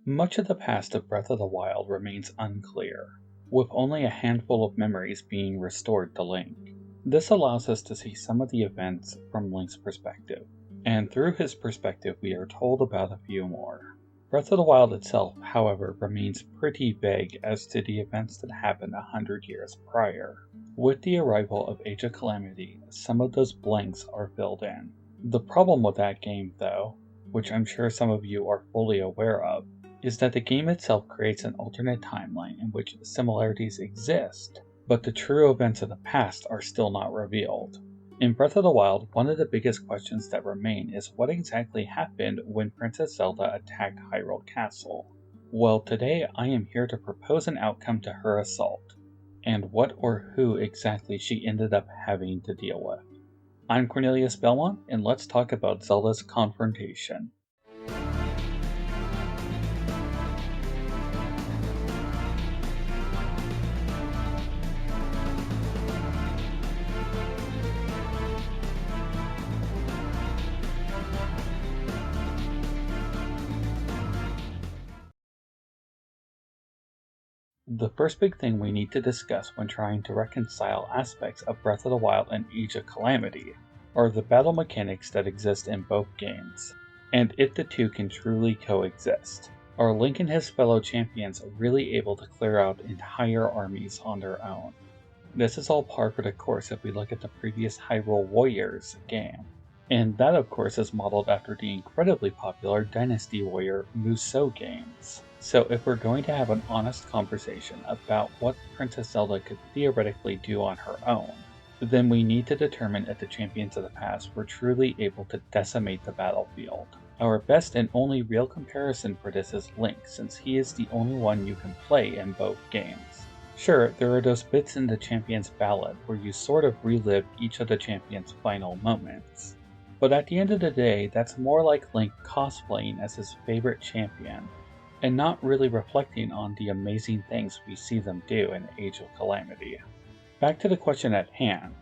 Much of the past of Breath of the Wild remains unclear, with only a handful of memories being restored to Link. This allows us to see some of the events from Link's perspective, and through his perspective we are told about a few more. Breath of the Wild itself, however, remains pretty vague as to the events that happened 100 years prior. With the arrival of Age of Calamity, some of those blanks are filled in. The problem with that game, though, which I'm sure some of you are fully aware of, is that the game itself creates an alternate timeline in which similarities exist, but the true events of the past are still not revealed. In Breath of the Wild, one of the biggest questions that remain is what exactly happened when Princess Zelda attacked Hyrule Castle. Well, today I am here to propose an outcome to her assault, and what or who exactly she ended up having to deal with. I'm Cornelius Belmont, and let's talk about Zelda's Confrontation. The first big thing we need to discuss when trying to reconcile aspects of Breath of the Wild and Age of Calamity are the battle mechanics that exist in both games, and if the two can truly coexist. Are Link and his fellow champions really able to clear out entire armies on their own? This is all par for the course if we look at the previous Hyrule Warriors game, and that of course is modeled after the incredibly popular Dynasty Warrior Musou games. So if we're going to have an honest conversation about what Princess Zelda could theoretically do on her own, then we need to determine if the champions of the past were truly able to decimate the battlefield. Our best and only real comparison for this is Link, since he is the only one you can play in both games. Sure, there are those bits in the Champion's Ballad where you sort of relive each of the champion's final moments. But at the end of the day, that's more like Link cosplaying as his favorite champion, and not really reflecting on the amazing things we see them do in Age of Calamity. Back to the question at hand,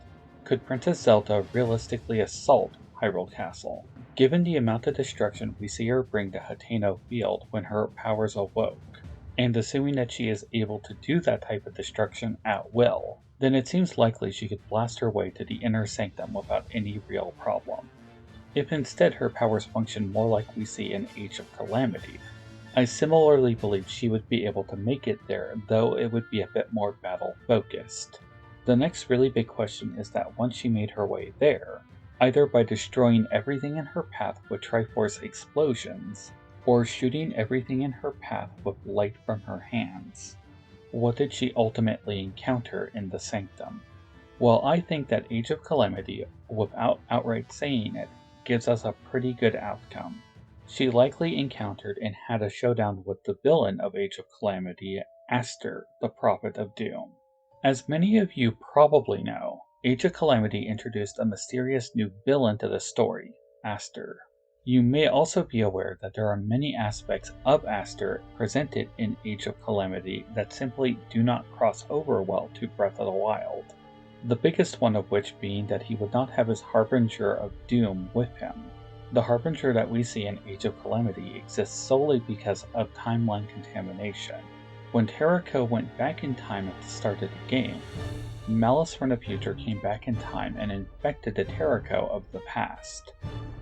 could Princess Zelda realistically assault Hyrule Castle? Given the amount of destruction we see her bring to Hateno Field when her powers awoke, and assuming that she is able to do that type of destruction at will, then it seems likely she could blast her way to the Inner Sanctum without any real problem. If instead her powers function more like we see in Age of Calamity, I similarly believe she would be able to make it there, though it would be a bit more battle-focused. The next really big question is that once she made her way there, either by destroying everything in her path with Triforce explosions, or shooting everything in her path with light from her hands, what did she ultimately encounter in the Sanctum? Well, I think that Age of Calamity, without outright saying it, gives us a pretty good outcome. She likely encountered and had a showdown with the villain of Age of Calamity, Astor, the Prophet of Doom. As many of you probably know, Age of Calamity introduced a mysterious new villain to the story, Astor. You may also be aware that there are many aspects of Astor presented in Age of Calamity that simply do not cross over well to Breath of the Wild. The biggest one of which being that he would not have his Harbinger of Doom with him. The Harbinger that we see in Age of Calamity exists solely because of timeline contamination. When Terrako went back in time at the start of the game, Malice from the future came back in time and infected the Terrako of the past.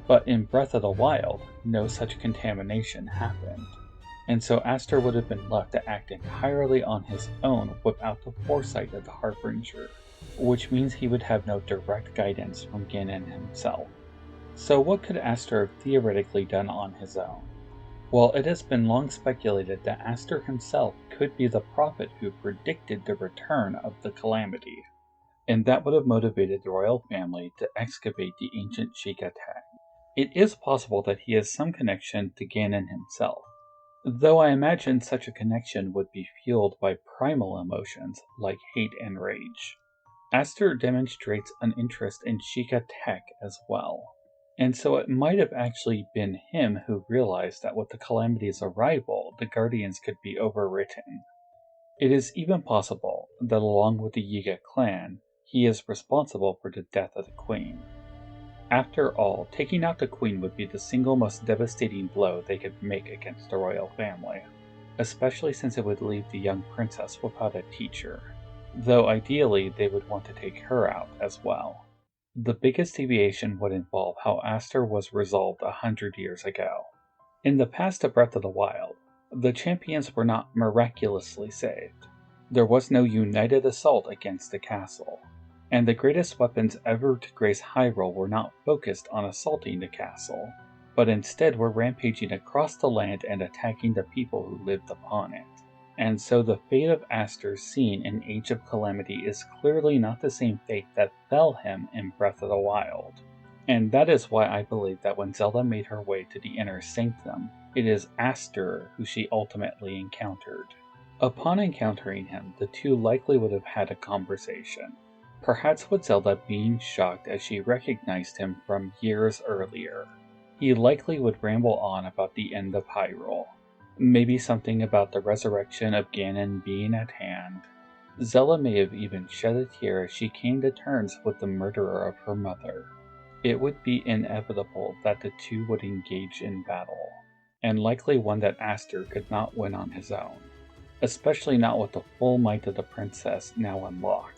But in Breath of the Wild, no such contamination happened, and so Astor would have been left to act entirely on his own without the foresight of the Harbinger, which means he would have no direct guidance from Ganon himself. So what could Astor have theoretically done on his own? Well, it has been long speculated that Astor himself could be the prophet who predicted the return of the Calamity, and that would have motivated the royal family to excavate the ancient Sheikah tag. It is possible that he has some connection to Ganon himself, though I imagine such a connection would be fueled by primal emotions like hate and rage. Astor demonstrates an interest in Sheikah tech as well, and so it might have actually been him who realized that with the Calamity's arrival, the Guardians could be overwritten. It is even possible that along with the Yiga clan, he is responsible for the death of the Queen. After all, taking out the queen would be the single most devastating blow they could make against the royal family, especially since it would leave the young princess without a teacher, though ideally they would want to take her out as well. The biggest deviation would involve how Astor was resolved 100 years ago. In the past of Breath of the Wild, the champions were not miraculously saved. There was no united assault against the castle, and the greatest weapons ever to grace Hyrule were not focused on assaulting the castle, but instead were rampaging across the land and attacking the people who lived upon it. And so the fate of Astor seen in Age of Calamity is clearly not the same fate that fell him in Breath of the Wild. And that is why I believe that when Zelda made her way to the Inner Sanctum, it is Astor who she ultimately encountered. Upon encountering him, the two likely would have had a conversation, perhaps with Zelda being shocked as she recognized him from years earlier. He likely would ramble on about the end of Hyrule, maybe something about the resurrection of Ganon being at hand. Zelda may have even shed a tear as she came to terms with the murderer of her mother. It would be inevitable that the two would engage in battle, and likely one that Astor could not win on his own, especially not with the full might of the princess now unlocked.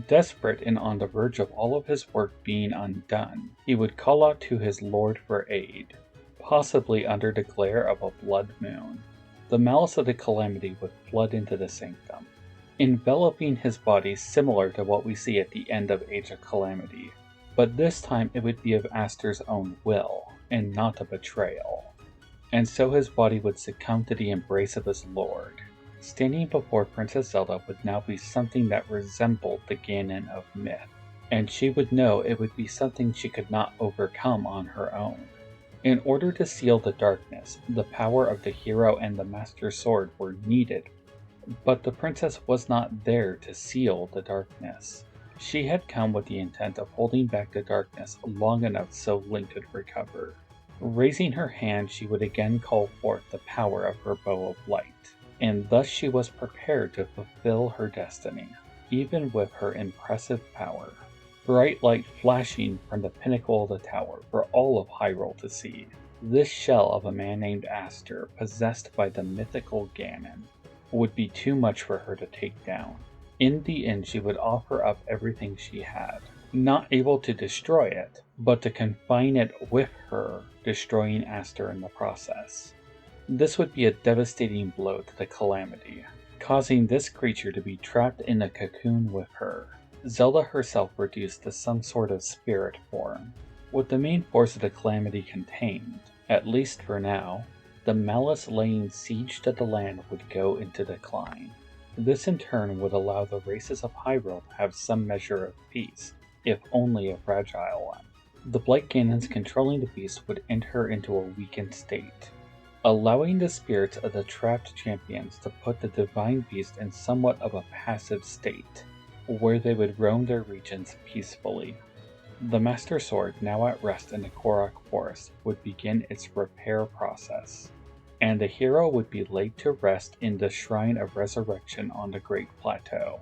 Desperate and on the verge of all of his work being undone, he would call out to his lord for aid, possibly under the glare of a blood moon. The malice of the calamity would flood into the sanctum, enveloping his body similar to what we see at the end of Age of Calamity, but this time it would be of Astor's own will, and not a betrayal. And so his body would succumb to the embrace of his lord. Standing before Princess Zelda would now be something that resembled the Ganon of myth, and she would know it would be something she could not overcome on her own. In order to seal the darkness, the power of the hero and the Master Sword were needed, but the princess was not there to seal the darkness. She had come with the intent of holding back the darkness long enough so Link could recover. Raising her hand, she would again call forth the power of her bow of light, and thus she was prepared to fulfill her destiny, even with her impressive power. Bright light flashing from the pinnacle of the tower for all of Hyrule to see. This shell of a man named Astor, possessed by the mythical Ganon, would be too much for her to take down. In the end, she would offer up everything she had, not able to destroy it, but to confine it with her, destroying Astor in the process. This would be a devastating blow to the calamity, causing this creature to be trapped in a cocoon with her. Zelda herself reduced to some sort of spirit form, with the main force of the calamity contained. At least for now, the malice laying siege to the land would go into decline. This in turn would allow the races of Hyrule to have some measure of peace, if only a fragile one. The Blight Ganons controlling the beast would enter into a weakened state, allowing the spirits of the trapped champions to put the divine beast in somewhat of a passive state, where they would roam their regions peacefully. The Master Sword, now at rest in the Korok Forest, would begin its repair process, and the hero would be laid to rest in the Shrine of Resurrection on the Great Plateau.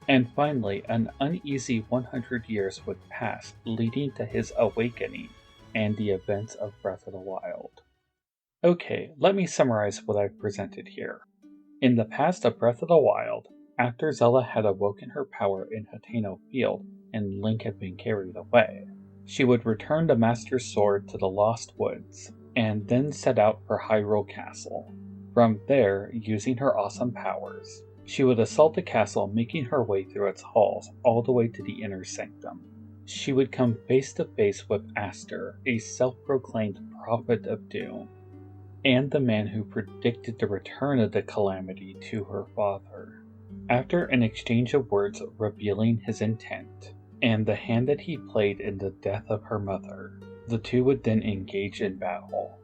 And finally, an uneasy 100 years would pass, leading to his awakening and the events of Breath of the Wild. Okay, let me summarize what I've presented here. In the past of Breath of the Wild, after Zelda had awoken her power in Hateno Field and Link had been carried away, she would return the Master Sword to the Lost Woods, and then set out for Hyrule Castle. From there, using her awesome powers, she would assault the castle, making her way through its halls all the way to the Inner Sanctum. She would come face to face with Astor, a self-proclaimed prophet of doom, and the man who predicted the return of the calamity to her father. After an exchange of words revealing his intent, and the hand that he played in the death of her mother, the two would then engage in battle.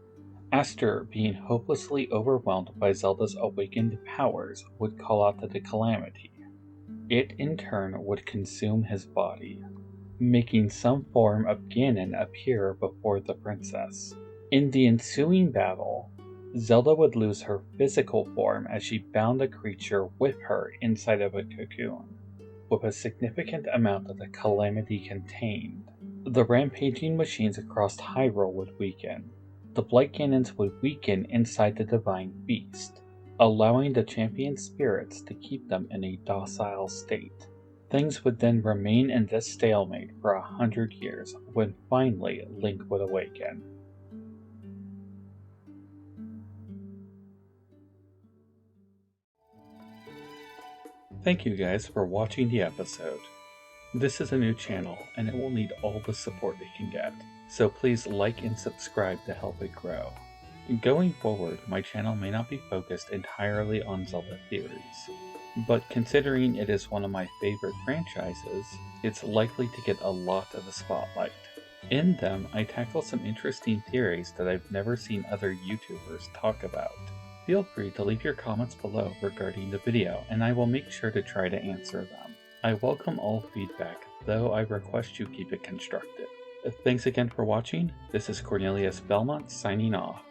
Astor, being hopelessly overwhelmed by Zelda's awakened powers, would call out to the calamity. It in turn would consume his body, making some form of Ganon appear before the princess. In the ensuing battle, Zelda would lose her physical form as she bound the creature with her inside of a cocoon, with a significant amount of the calamity contained. The rampaging machines across Hyrule would weaken. The Blight Cannons would weaken inside the Divine Beast, allowing the champion spirits to keep them in a docile state. Things would then remain in this stalemate for 100 years, when finally Link would awaken. Thank you guys for watching the episode. This is a new channel, and it will need all the support it can get, so please like and subscribe to help it grow. Going forward, my channel may not be focused entirely on Zelda theories, but considering it is one of my favorite franchises, it's likely to get a lot of the spotlight. In them, I tackle some interesting theories that I've never seen other YouTubers talk about. Feel free to leave your comments below regarding the video, and I will make sure to try to answer them. I welcome all feedback, though I request you keep it constructive. Thanks again for watching. This is Cornelius Belmont signing off.